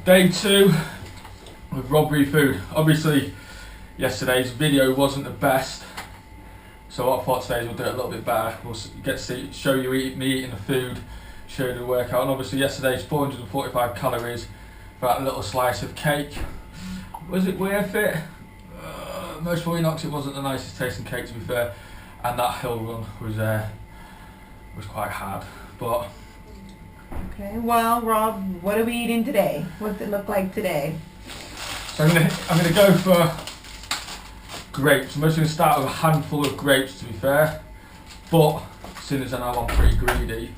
Day 2 with robbery food. Obviously yesterday's video wasn't the best, so what I thought today we'll do it a little bit better. We'll get to show you me eating the food, show you the workout, and obviously yesterday's 445 calories for that little slice of cake. Was it worth it? Most probably not, 'cause it wasn't the nicest tasting cake, to be fair, and that hill run was quite hard, but okay. Well, Rob, what are we eating today? What's it look like today? so I'm gonna go for grapes. I'm just gonna start with a handful of grapes, to be fair, but seeing as I know I'm pretty greedy,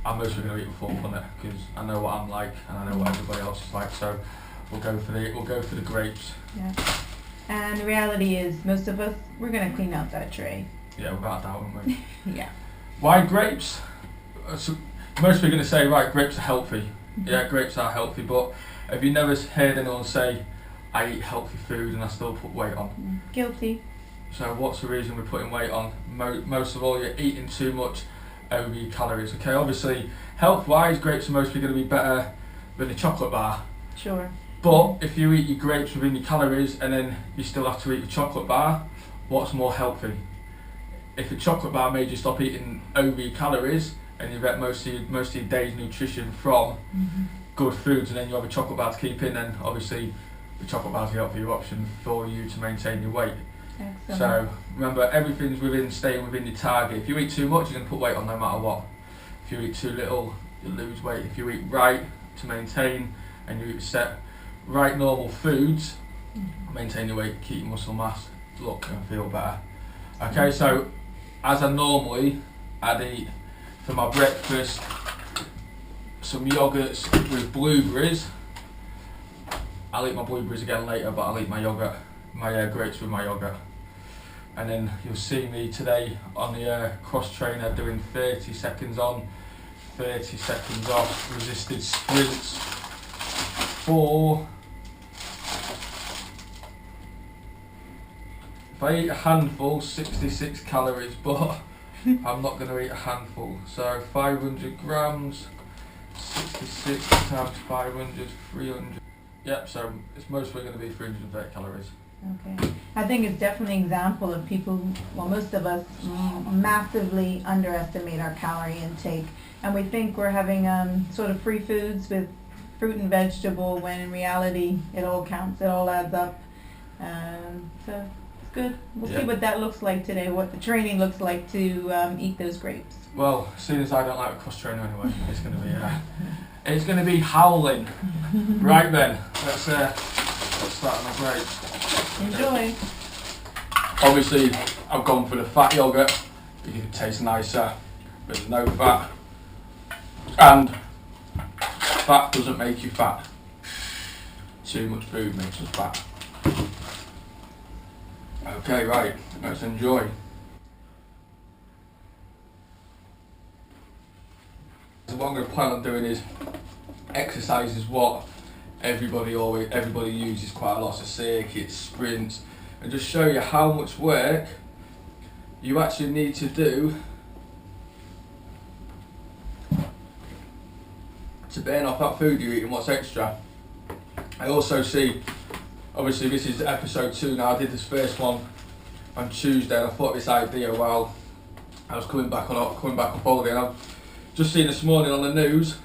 I'm mostly gonna eat a full punnet because I know what I'm like and I know what everybody else is like. So we'll go for the grapes. Yeah. And the reality is, most of us, we're gonna clean out that tray. Yeah, without a doubt, won't we? Yeah. Why grapes? So most people are going to say, right, grapes are healthy. Yeah, grapes are healthy, but have you never heard anyone say, I eat healthy food and I still put weight on? Guilty. So what's the reason we're putting weight on? Most of all, you're eating too much over your calories. Okay, obviously, health-wise, grapes are mostly going to be better than a chocolate bar. Sure. But if you eat your grapes within your calories and then you still have to eat a chocolate bar, what's more healthy? If a chocolate bar made you stop eating over your calories and you get most of your day's nutrition from good foods, and then you have a chocolate bar to keep in, then obviously the chocolate bar is the healthier option for you to maintain your weight. Excellent. So remember, everything's staying within your target. If you eat too much, you're going to put weight on no matter what. If you eat too little, you lose weight. If you eat right to maintain and you set right normal foods, maintain your weight, keep your muscle mass, look and feel better. Okay, so as I normally, I'd eat for my breakfast some yogurts with blueberries. I'll eat my blueberries again later, but I'll eat my grapes with my yogurt. And then you'll see me today on the cross trainer doing 30 seconds on, 30 seconds off, resisted sprints for, if I eat a handful, 66 calories, but I'm not going to eat a handful. So 500 grams, 66 times 500, 300. Yep, so it's mostly going to be 330 calories. Okay. I think it's definitely an example of people, well, most of us massively underestimate our calorie intake, and we think we're having sort of free foods with fruit and vegetable, when in reality it all counts, it all adds up. So it's good. We'll see what that looks like today, what the training looks like to eat those grapes. Well, seeing as I don't like a cross trainer anyway, it's going to be howling. Right then, let's start on the grapes. Enjoy. Obviously, I've gone for the fat yogurt because it tastes nicer. There's no fat, and fat doesn't make you fat. Too much food makes us fat. Okay, right, let's enjoy. So what I'm going to plan on doing is exercise is what everybody uses quite a lot, of circuits, sprints, and just show you how much work you actually need to do to burn off that food you're eating, what's extra. I also see, obviously this is episode 2 now, I did this first one on Tuesday and I thought this idea while I was coming back off holiday, and I've just seen this morning on the news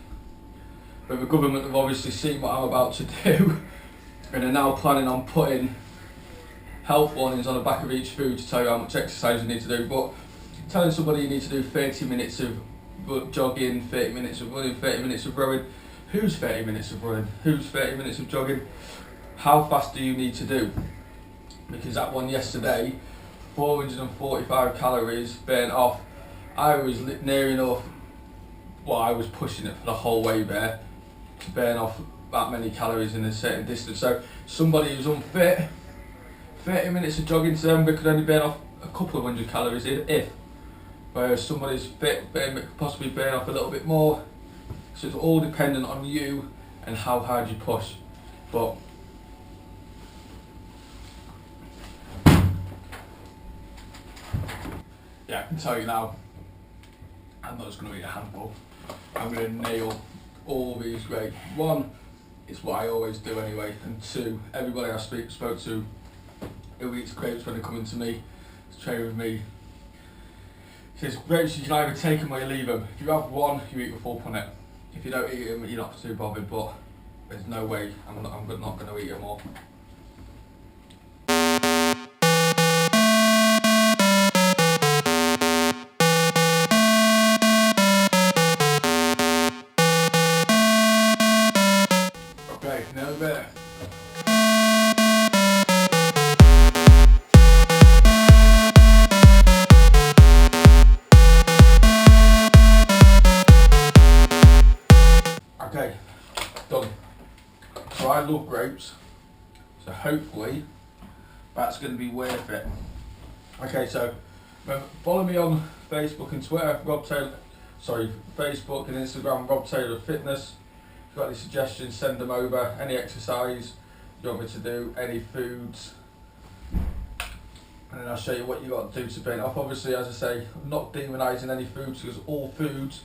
that the government have obviously seen what I'm about to do and are now planning on putting health warnings on the back of each food to tell you how much exercise you need to do. But telling somebody you need to do 30 minutes of jogging, 30 minutes of running, 30 minutes of rowing, who's 30 minutes of running, who's 30 minutes of jogging, how fast do you need to do? Because that one yesterday, 445 calories burnt off, I was near enough, well, I was pushing it for the whole way there to burn off that many calories in a certain distance. So somebody who's unfit, 30 minutes of jogging to them, they could only burn off a couple of hundred calories if. Whereas somebody's fit, could possibly burn off a little bit more. So it's all dependent on you and how hard you push. But yeah, I can tell you now, I'm not just going to eat a handful. I'm going to nail all these grapes. One, it's what I always do anyway. And 2, everybody I spoke to who eats grapes when they come into me to train with me, says grapes you can either take them or you leave them. If you have one, you eat a full punnet. If you don't eat them, you're not too bothered, but there's no way I'm not going to eat them all. Okay, now there. Okay, done. So I love grapes, so hopefully that's going to be worth it. Okay, so follow me on Facebook and Twitter, Facebook and Instagram, Rob Taylor Fitness. If you've got any suggestions, send them over. Any exercise you want me to do, any foods, and then I'll show you what you got to do to burn it off. Obviously, as I say, I'm not demonising any foods because all foods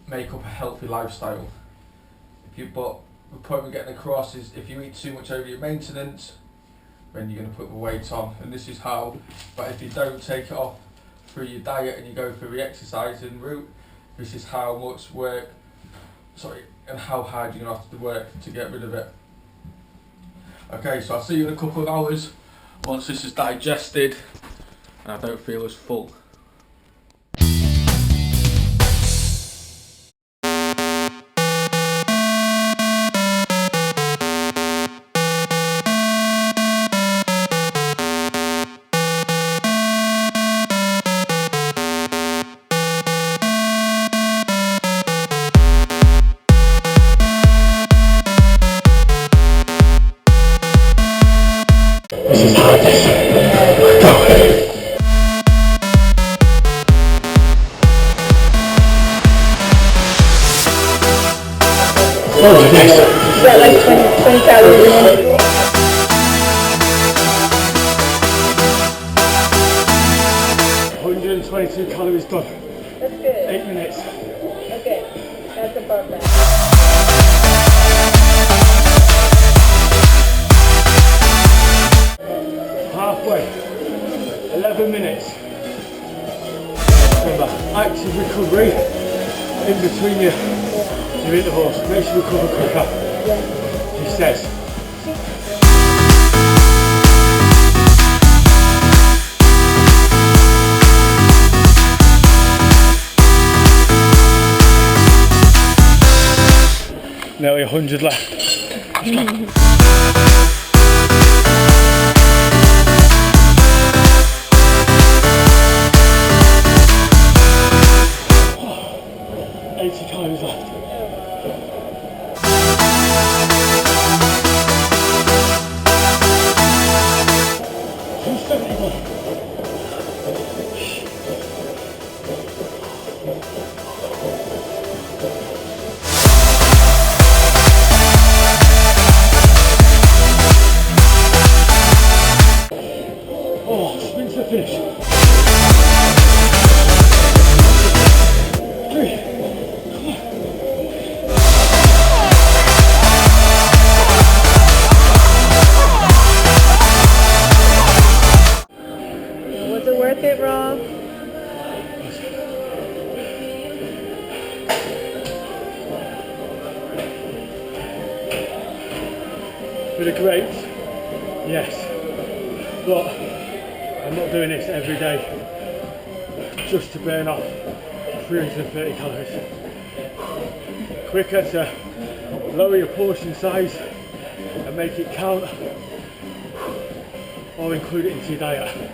make up a healthy lifestyle. But the point we're getting across is if you eat too much over your maintenance, then you're going to put the weight on, and this is how. But if you don't take it off through your diet and you go through the exercising route, this is how much work, and how hard you're going to have to work to get rid of it. Okay, so I'll see you in a couple of hours once this is digested and I don't feel as full. Oh, nice. You got like 20 calories in it. $122 calories done. That's good. 8 minutes. Okay, that's above that. Halfway. 11 minutes. Remember, active recovery in between your intervals. Makes you recover quicker. He says. Nearly 100 left. $80 left. Oh, sprint to the finish. 3. Was it worth it, Rob? For the grapes, yes, but I'm not doing this every day just to burn off 330 calories. Quicker to lower your portion size and make it count, or include it into your diet.